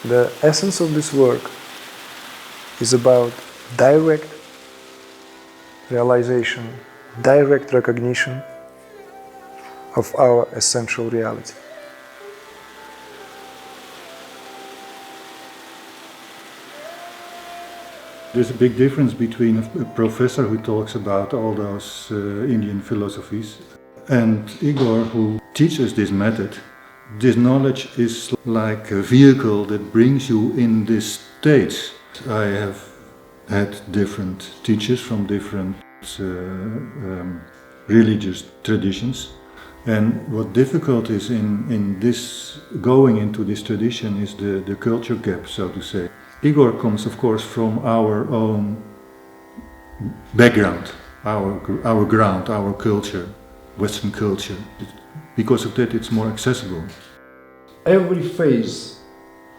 The essence of this work is about direct realization, direct recognition of our essential reality. There's a big difference between a professor who talks about all those Indian philosophies and Igor who teaches this method. This knowledge is like a vehicle that brings you in this state. I have had different teachers from different religious traditions, and what difficult is in this going into this tradition is the culture gap, so to say. Igor comes, of course, from our own background, our ground, our culture, Western culture. Because of that, it's more accessible. Every phase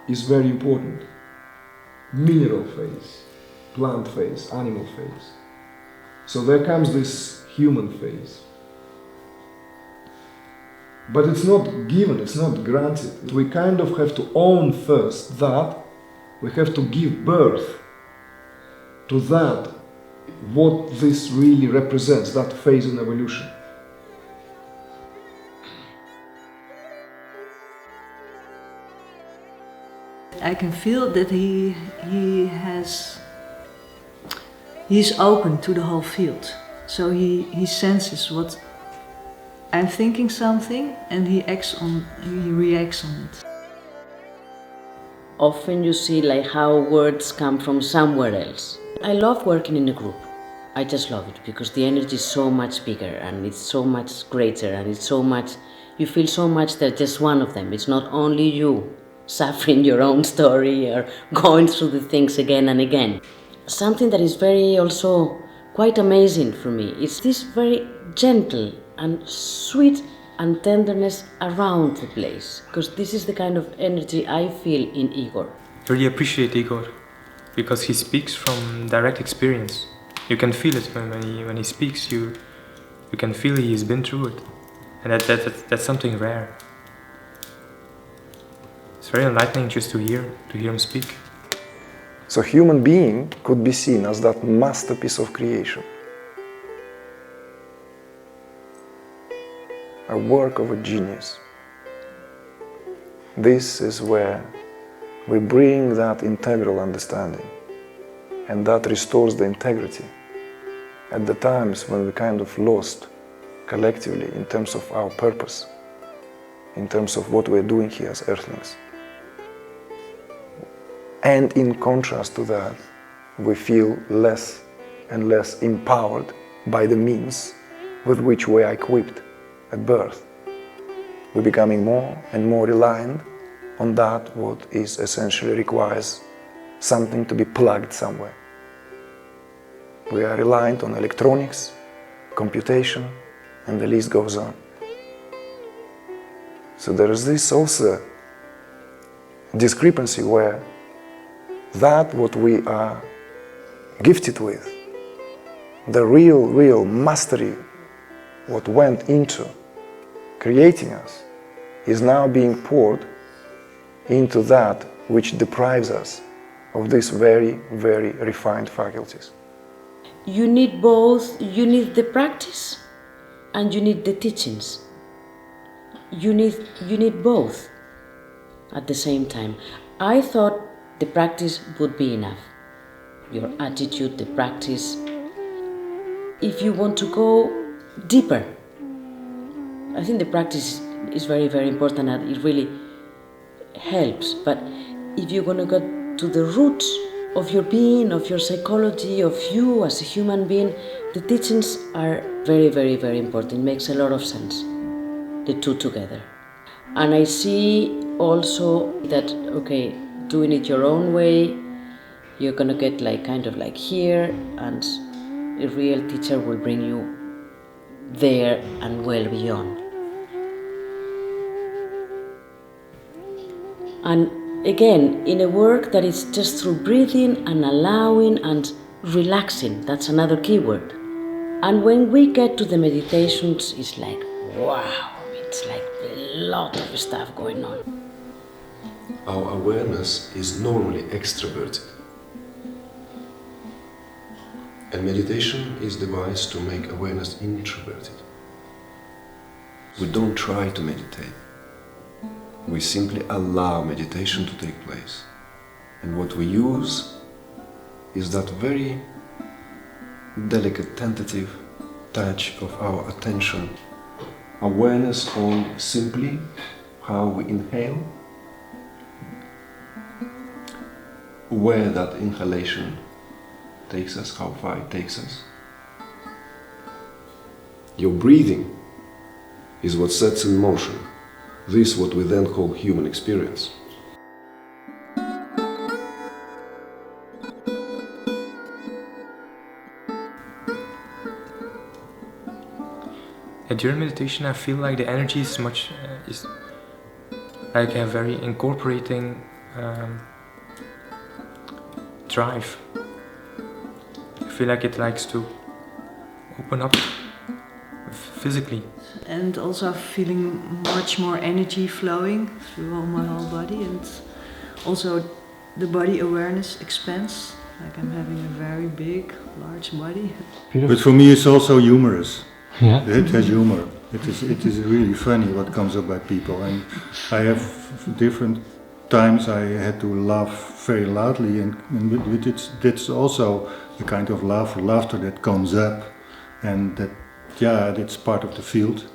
is very important. Mineral phase, plant phase, animal phase. So there comes this human phase. But it's not given, it's not granted. We kind of have to own first that. We have to give birth to that, what this really represents, that phase in evolution. I can feel that he's open to the whole field. So he senses what I'm thinking something and he reacts on it. Often you see like how words come from somewhere else. I love working in a group. I just love it because the energy is so much bigger and it's so much greater and it's so much, you feel so much that just one of them. It's not only you suffering your own story or going through the things again and again. Something that is very also quite amazing for me is this very gentle and sweet and tenderness around the place, because this is the kind of energy I feel in Igor. I really appreciate Igor because he speaks from direct experience. You can feel it when he speaks. You can feel he's been through it, and that's something rare. It's very enlightening just to hear him speak. So human being could be seen as that masterpiece of creation. A work of a genius. This is where we bring that integral understanding, and that restores the integrity at the times when we kind of lost collectively in terms of our purpose, in terms of what we're doing here as earthlings. And in contrast to that, we feel less and less empowered by the means with which we are equipped at birth. We're becoming more and more reliant on that what is essentially requires something to be plugged somewhere. We are reliant on electronics, computation, and the list goes on. So there is this also discrepancy where that what we are gifted with, the real mastery, what went into creating us, is now being poured into that which deprives us of these very, very refined faculties. You need both. You need the practice and you need the teachings. You need both at the same time. I thought the practice would be enough. Your attitude, the practice. If you want to go deeper, I think the practice is very, very important and it really helps. But if you're going to go to the roots of your being, of your psychology, of you as a human being, the teachings are very, very, very important. It makes a lot of sense, the two together. And I see also that, okay, doing it your own way, you're going to get like kind of like here, and a real teacher will bring you there and well beyond. And again, in a work that is just through breathing and allowing and relaxing, that's another key word. And when we get to the meditations, it's like, wow, it's like a lot of stuff going on. our awareness is normally extroverted. And meditation is devised to make awareness introverted. We don't try to meditate. We simply allow meditation to take place. And what we use is that very delicate, tentative touch of our attention. Awareness on simply how we inhale, where that inhalation takes us, how far it takes us. Your breathing is what sets in motion this, what we then call human experience. During meditation, I feel like the energy is is like a very incorporating drive. I feel like it likes to open up physically. And also feeling much more energy flowing through all my whole body, and also the body awareness expands. Like I'm having a very big, large body. But for me it's also humorous. Yeah. It has humor. It is really funny what comes up by people, and I have different times I had to laugh very loudly, and that's also the kind of laughter that comes up, and that's part of the field.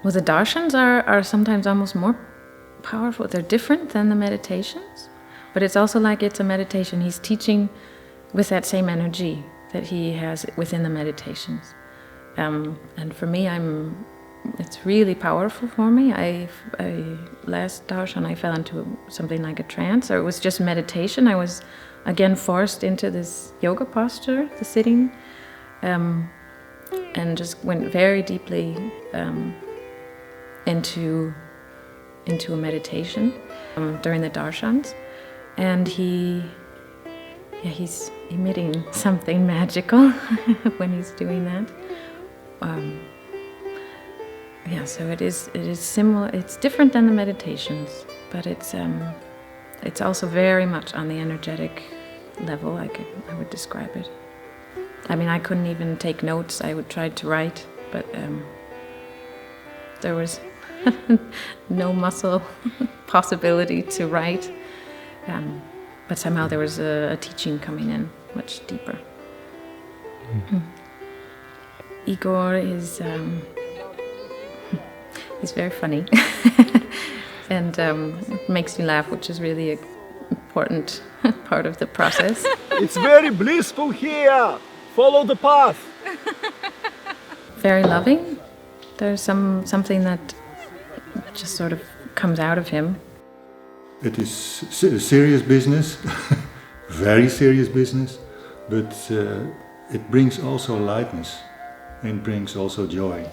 Well, the darshans are sometimes almost more powerful. They're different than the meditations, but it's also like it's a meditation. He's teaching with that same energy that he has within the meditations. And for me, it's really powerful for me. Last darshan I fell into something like a trance, or it was just meditation. I was again forced into this yoga posture, the sitting, and just went very deeply into a meditation during the darshans. And he's emitting something magical when he's doing that. So it is similar. It's different than the meditations, but it's also very much on the energetic level. I would describe it. I mean, I couldn't even take notes. I would try to write, but there was no muscle possibility to write. But somehow there was a teaching coming in much deeper. Mm-hmm. Igor is he's very funny and makes me laugh, which is really an important part of the process. It's very blissful here. Follow the path. Very loving. There's something that just sort of comes out of him. It is serious business, very serious business, but it brings also lightness and brings also joy.